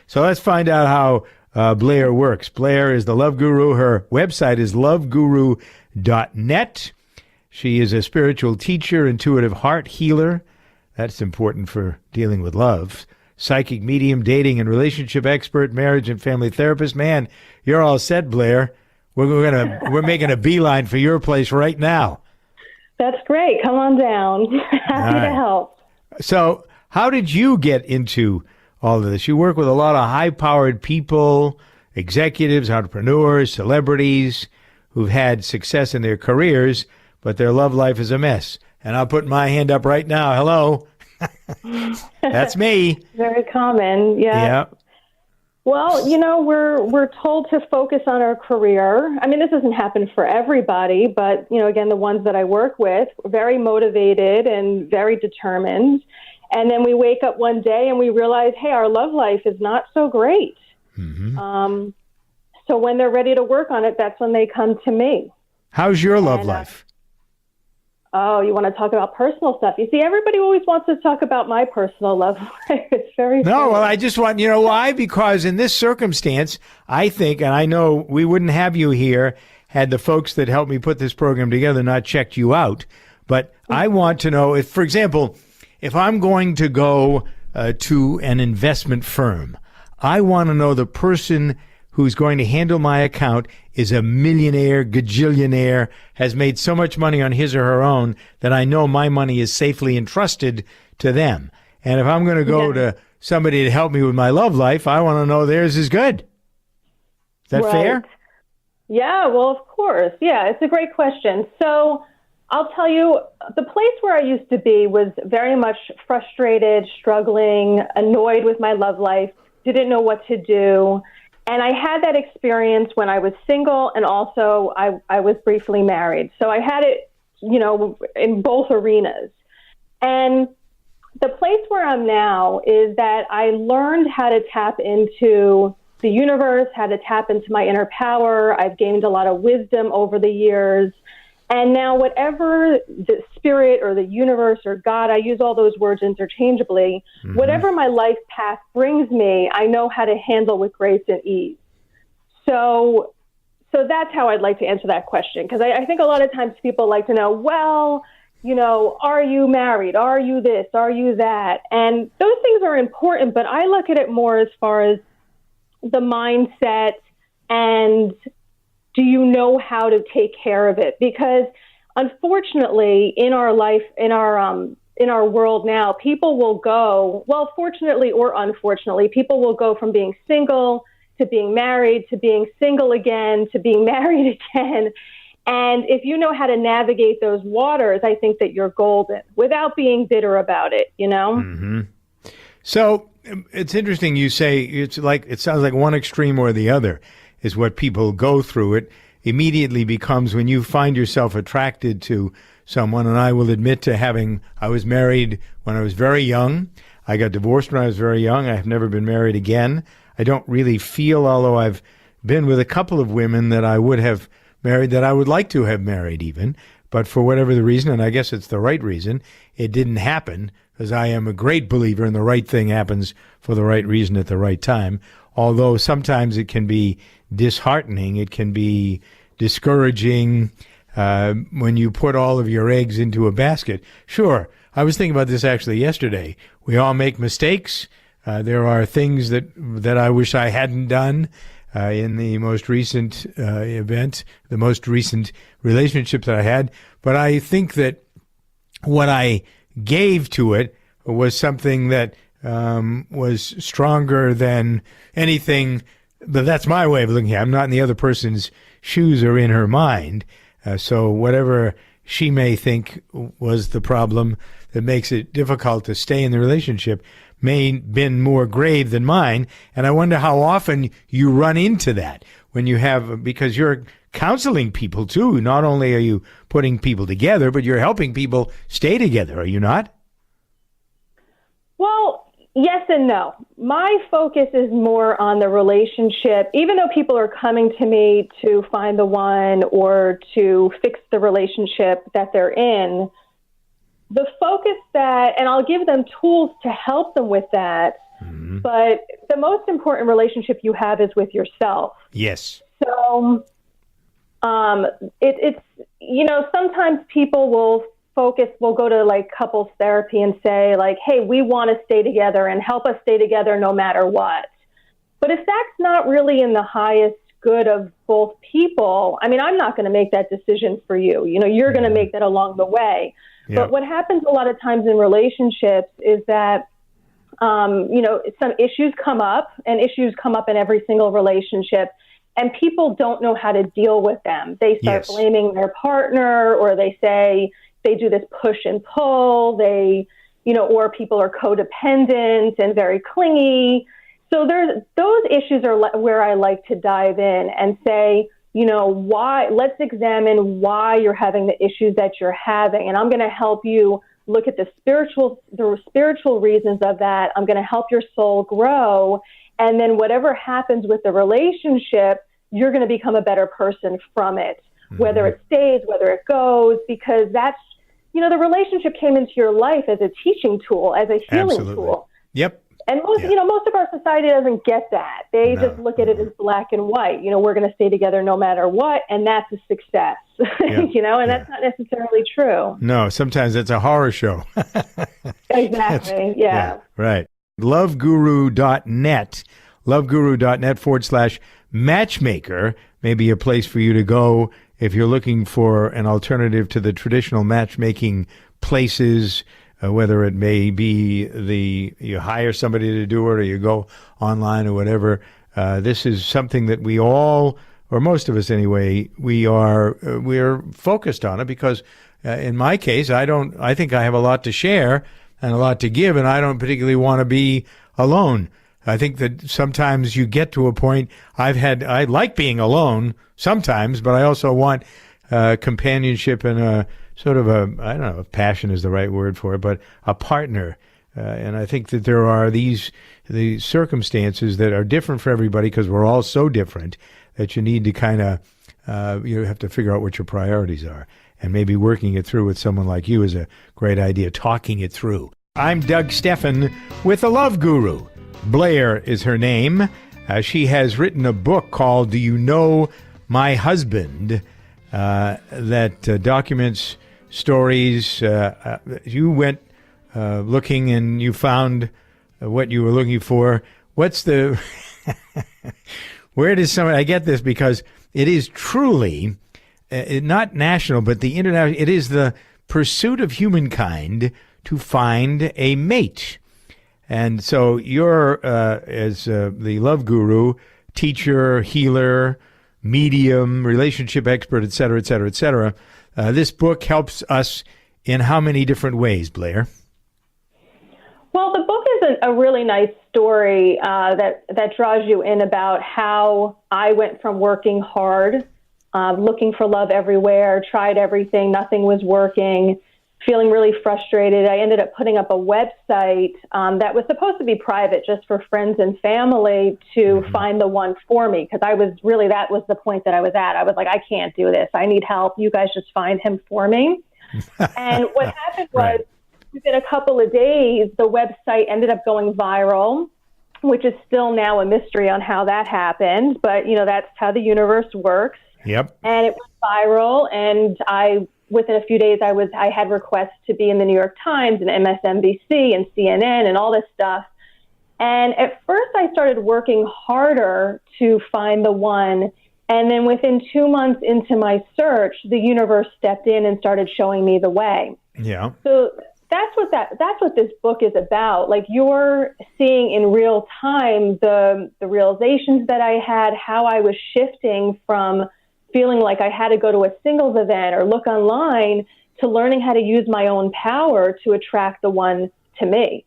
So let's find out how Blaire works. Blaire is the Love Guru. Her website is loveguru.net. She is a spiritual teacher, intuitive heart healer. That's important for dealing with love. Psychic medium, dating and relationship expert, marriage and family therapist. Man, you're all set, Blaire. We're making a beeline for your place right now. That's great. Come on down. Happy to help. So, how did you get into all of this? You work with a lot of high-powered people, executives, entrepreneurs, celebrities who've had success in their careers, but their love life is a mess. And I'll put my hand up right now. Hello. That's me. Very common. Yeah. Well, we're told to focus on our career. I mean, this doesn't happen for everybody, but, again, the ones that I work with are very motivated and very determined. And then we wake up one day and we realize, hey, our love life is not so great. Mm-hmm. So when they're ready to work on it, that's when they come to me. How's your love life? Oh, you want to talk about personal stuff? You see, everybody always wants to talk about my personal love life. It's very funny. Well, I just want, why? Because in this circumstance, I think, and I know we wouldn't have you here had the folks that helped me put this program together not checked you out. But I want to know if, for example, if I'm going to go to an investment firm, I want to know the person who's going to handle my account is a millionaire, gajillionaire, has made so much money on his or her own that I know my money is safely entrusted to them. And if I'm going to go to somebody to help me with my love life, I want to know theirs is good. Is that fair? Yeah, well, of course. Yeah, it's a great question. So I'll tell you, the place where I used to be was very much frustrated, struggling, annoyed with my love life, didn't know what to do. And I had that experience when I was single, and also I was briefly married. So I had it, in both arenas. And the place where I'm now is that I learned how to tap into the universe, how to tap into my inner power. I've gained a lot of wisdom over the years. And now whatever the spirit or the universe or God, I use all those words interchangeably, whatever my life path brings me, I know how to handle with grace and ease. So that's how I'd like to answer that question. Because I think a lot of times people like to know, well, are you married? Are you this? Are you that? And those things are important, but I look at it more as far as the mindset and do you know how to take care of it? Because unfortunately, in our life, in our world now, people will go, well, fortunately or unfortunately, people will go from being single to being married to being single again to being married again. And if you know how to navigate those waters, I think that you're golden without being bitter about it, Mm-hmm. So it's interesting you say it sounds like one extreme or the other is what people go through. It immediately becomes when you find yourself attracted to someone, and I will admit to I was married when I was very young. I got divorced when I was very young. I have never been married again. I don't really feel, although I've been with a couple of women that I would have married, that I would like to have married even, but for whatever the reason, and I guess it's the right reason, it didn't happen, because I am a great believer in the right thing happens for the right reason at the right time. Although sometimes it can be disheartening, it can be discouraging when you put all of your eggs into a basket. Sure, I was thinking about this actually yesterday. We all make mistakes. There are things that I wish I hadn't done in the most recent event, the most recent relationship that I had. But I think that what I gave to it was something that was stronger than anything. But that's my way of looking at it. I'm not in the other person's shoes or in her mind. So whatever she may think was the problem that makes it difficult to stay in the relationship may have been more grave than mine. And I wonder how often you run into that when you have, because you're counseling people too. Not only are you putting people together, but you're helping people stay together, are you not? Well, yes and no. My focus is more on the relationship, even though people are coming to me to find the one or to fix the relationship that they're in. The focus and I'll give them tools to help them with that, But the most important relationship you have is with yourself. Yes. So it's, sometimes people will go to like couples therapy and say like, hey, we want to stay together and help us stay together no matter what. But if that's not really in the highest good of both people, I mean, I'm not going to make that decision for you. You're going to make that along the way. Yep. But what happens a lot of times in relationships is that, some issues come up, and issues come up in every single relationship, and people don't know how to deal with them. They start blaming their partner, or they say they do this push and pull, or people are codependent and very clingy. So those issues are where I like to dive in and say, why, let's examine why you're having the issues that you're having. And I'm going to help you look at the spiritual reasons of that. I'm going to help your soul grow. And then whatever happens with the relationship, you're going to become a better person from it, whether it stays, whether it goes, because that's, the relationship came into your life as a teaching tool, as a healing tool. Yep. And most of our society doesn't get that. They just look at it as black and white. We're going to stay together no matter what, and that's a success. That's not necessarily true. No, sometimes it's a horror show. Exactly. Yeah. Right. Loveguru.net, loveguru.net/matchmaker may be a place for you to go if you're looking for an alternative to the traditional matchmaking places. Whether it may be you hire somebody to do it or you go online or whatever. This is something that we all, or most of us anyway, we're focused on it because in my case, I think I have a lot to share and a lot to give, and I don't particularly want to be alone. I think that sometimes you get to a point, I like being alone sometimes, but I also want companionship and a sort of I don't know if passion is the right word for it, but a partner. And I think that there are these circumstances that are different for everybody because we're all so different that you need to kind of, you have to figure out what your priorities are. And maybe working it through with someone like you is a great idea, talking it through. I'm Doug Stephan with The Love Guru. Blaire is her name. She has written a book called Do You Know My Husband? That documents stories. You went looking and you found what you were looking for. What's the where does somebody, I get this because it is truly not national, but the international, it is the pursuit of humankind to find a mate. And so you're, as the Love Guru, teacher, healer, medium, relationship expert, et cetera, et cetera, et cetera. This book helps us in how many different ways, Blaire? Well, the book is a really nice story that draws you in about how I went from working hard, looking for love everywhere, tried everything, nothing was working, feeling really frustrated. I ended up putting up a website that was supposed to be private just for friends and family to find the one for me. Because that was the point that I was at. I was like, I can't do this. I need help. You guys just find him for me. And what happened was within a couple of days, the website ended up going viral, which is still now a mystery on how that happened. But, that's how the universe works. Yep. And it went viral. And within a few days, I had requests to be in the New York Times and MSNBC and CNN and all this stuff. And at first I started working harder to find the one. And then within 2 months into my search, the universe stepped in and started showing me the way. Yeah. So that's what this book is about. Like, you're seeing in real time the realizations that I had, how I was shifting from feeling like I had to go to a singles event or look online to learning how to use my own power to attract the one to me.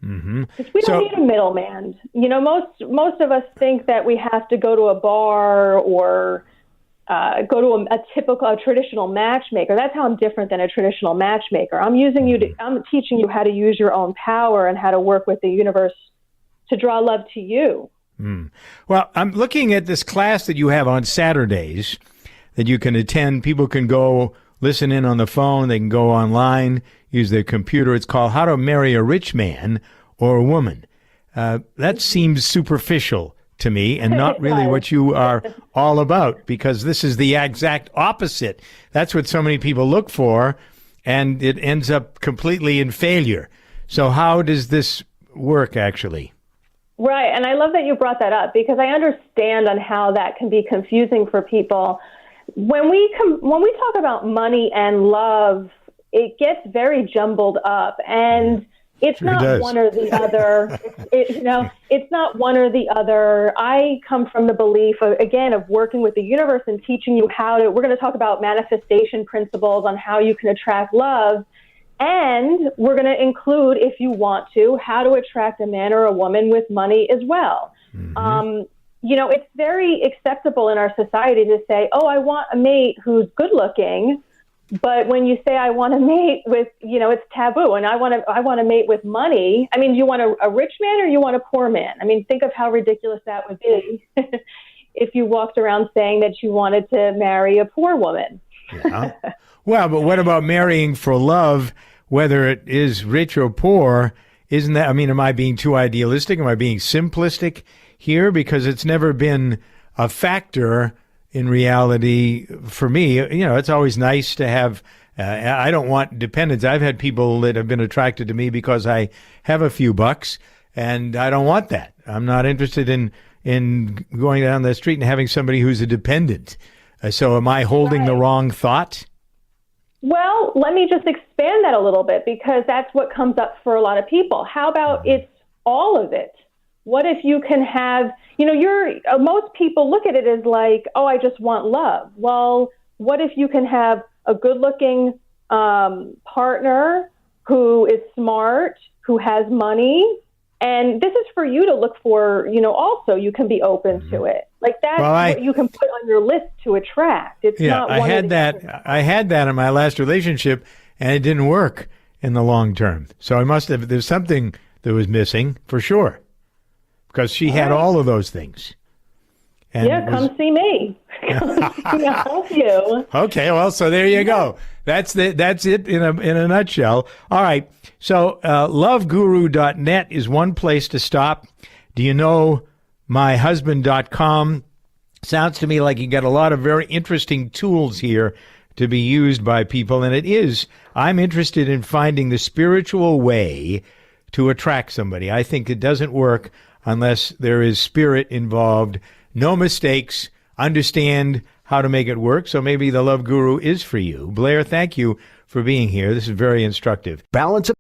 Because we don't need a middleman. Most of us think that we have to go to a bar or go to a traditional matchmaker. That's how I'm different than a traditional matchmaker. I'm teaching you how to use your own power and how to work with the universe to draw love to you. Well, I'm looking at this class that you have on Saturdays that you can attend. People can go listen in on the phone. They can go online, use their computer. It's called How to Marry a Rich Man or a Woman. That seems superficial to me and not really what you are all about, because this is the exact opposite. That's what so many people look for, and it ends up completely in failure. So how does this work actually? Right, and I love that you brought that up, because I understand on how that can be confusing for people. When we talk about money and love, it gets very jumbled up, and it's not one or the other. It's not one or the other. I come from the belief, of working with the universe and teaching you we're going to talk about manifestation principles on how you can attract love. And we're going to include, if you want to, how to attract a man or a woman with money as well. Mm-hmm. It's very acceptable in our society to say, oh, I want a mate who's good looking. But when you say I want to mate with, it's taboo, and I want to mate with money. I mean, do you want a rich man or you want a poor man? I mean, think of how ridiculous that would be if you walked around saying that you wanted to marry a poor woman. Yeah. Well, but what about marrying for love, whether it is rich or poor? Isn't that, am I being too idealistic? Am I being simplistic here? Because it's never been a factor in reality for me. It's always nice to have, I don't want dependents. I've had people that have been attracted to me because I have a few bucks, and I don't want that. I'm not interested in going down the street and having somebody who's a dependent. So am I holding the wrong thought? Well, let me just expand that a little bit, because that's what comes up for a lot of people. How about it's all of it? What if you can have, most people look at it as like, oh, I just want love. Well, what if you can have a good-looking partner who is smart, who has money? And this is for you to look for, also you can be open to it. Like that's what you can put on your list to attract. It's not one I had that in my last relationship, and it didn't work in the long term. So there's something that was missing for sure, because she had all of those things. And come see me. I'll help you. Okay, well, so there you go. That's it in a nutshell. All right. So loveguru.net is one place to stop. Do you know myhusband.com? Sounds to me like you got a lot of very interesting tools here to be used by people, and it is. I'm interested in finding the spiritual way to attract somebody. I think it doesn't work unless there is spirit involved. No mistakes. Understand how to make it work. So maybe the Love Guru is for you. Blaire, thank you for being here. This is very instructive. Balance